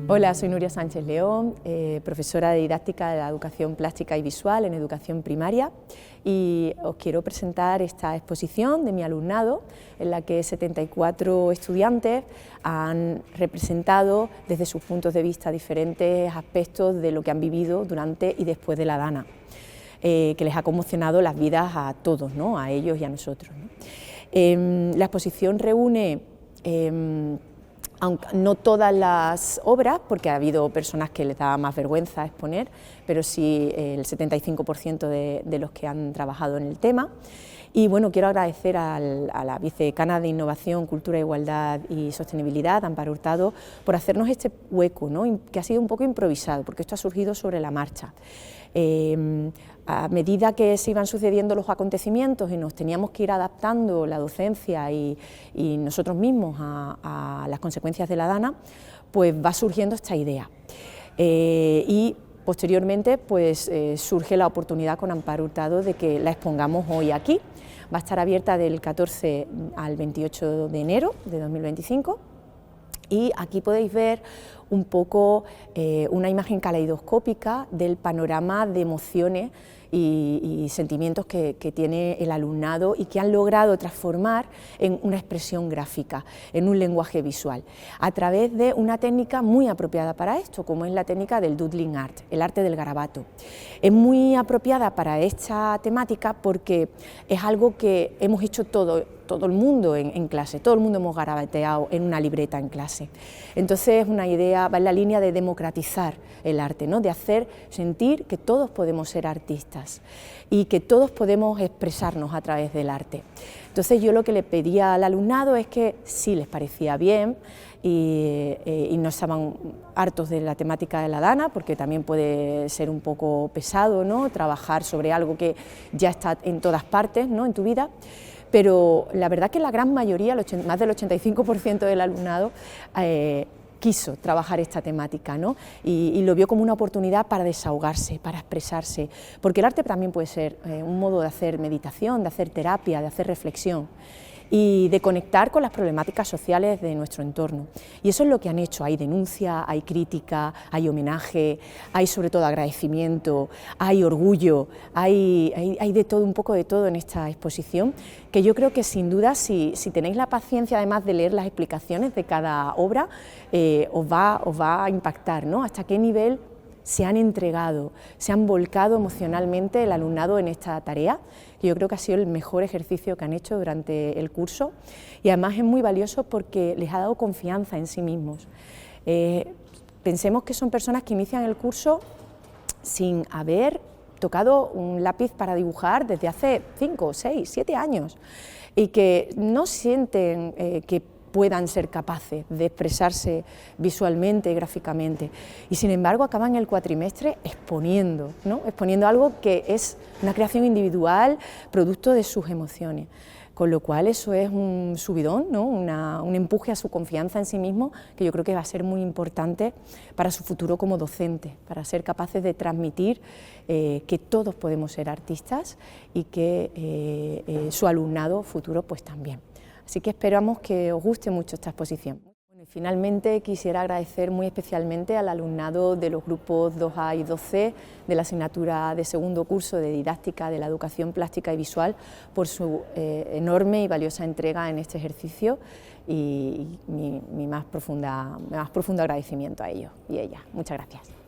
Hola, soy Nuria Sánchez León, profesora de didáctica de la educación plástica y visual en educación primaria, y os quiero presentar esta exposición de mi alumnado en la que 74 estudiantes han representado desde sus puntos de vista diferentes aspectos de lo que han vivido durante y después de la Dana, que les ha conmocionado las vidas a todos, ¿no? A ellos y a nosotros, ¿no? La exposición reúne aunque no todas las obras, porque ha habido personas que les daba más vergüenza exponer, pero sí el 75% de los que han trabajado en el tema. Y bueno, quiero agradecer a la vicedecana de Innovación, Cultura, Igualdad y Sostenibilidad, Amparo Hurtado, por hacernos este hueco, ¿no? Que ha sido un poco improvisado, porque esto ha surgido sobre la marcha. A medida que se iban sucediendo los acontecimientos y nos teníamos que ir adaptando la docencia y nosotros mismos a las consecuencias de la Dana, pues va surgiendo esta idea. Y posteriormente pues surge la oportunidad con Amparo Hurtado de que la expongamos hoy aquí. Va a estar abierta del 14 al 28 de enero de 2025. Y aquí podéis ver un poco una imagen caleidoscópica del panorama de emociones y sentimientos que tiene el alumnado y que han logrado transformar en una expresión gráfica, en un lenguaje visual, a través de una técnica muy apropiada para esto, como es la técnica del doodling art, el arte del garabato. Es muy apropiada para esta temática porque es algo que hemos hecho todo el mundo en clase, todo el mundo hemos garabateado en una libreta en clase. Entonces es una idea, va en la línea de democratizar el arte, ¿no? De hacer sentir que todos podemos ser artistas y que todos podemos expresarnos a través del arte. Entonces yo lo que le pedía al alumnado es que si les parecía bien y no estaban hartos de la temática de la Dana, porque también puede ser un poco pesado, ¿no? Trabajar sobre algo que ya está en todas partes, ¿no? En tu vida. Pero la verdad que la gran mayoría, más del 85% del alumnado, quiso trabajar esta temática, ¿no? Y lo vio como una oportunidad para desahogarse, para expresarse, porque el arte también puede ser un modo de hacer meditación, de hacer terapia, de hacer reflexión y de conectar con las problemáticas sociales de nuestro entorno. Y eso es lo que han hecho. Hay denuncia, hay crítica, hay homenaje, hay sobre todo agradecimiento, hay orgullo, hay de todo, un poco de todo en esta exposición, que yo creo que sin duda si tenéis la paciencia además de leer las explicaciones de cada obra, os va a impactar, ¿no? Hasta qué nivel se han entregado, se han volcado emocionalmente el alumnado en esta tarea, que yo creo que ha sido el mejor ejercicio que han hecho durante el curso, y además es muy valioso porque les ha dado confianza en sí mismos. Pensemos que son personas que inician el curso sin haber tocado un lápiz para dibujar desde hace 5, 6, 7 años y que no sienten que puedan ser capaces de expresarse visualmente y gráficamente, y sin embargo acaban el cuatrimestre exponiendo, ¿no? Exponiendo algo que es una creación individual, producto de sus emociones, con lo cual eso es un subidón, ¿no? Un empuje a su confianza en sí mismo, que yo creo que va a ser muy importante para su futuro como docente, para ser capaces de transmitir que todos podemos ser artistas y que su alumnado futuro pues también. Así que esperamos que os guste mucho esta exposición. Bueno, y finalmente quisiera agradecer muy especialmente al alumnado de los grupos 2A y 2C de la asignatura de segundo curso de didáctica de la educación plástica y visual por su enorme y valiosa entrega en este ejercicio, y mi más profundo agradecimiento a ellos y ellas. Muchas gracias.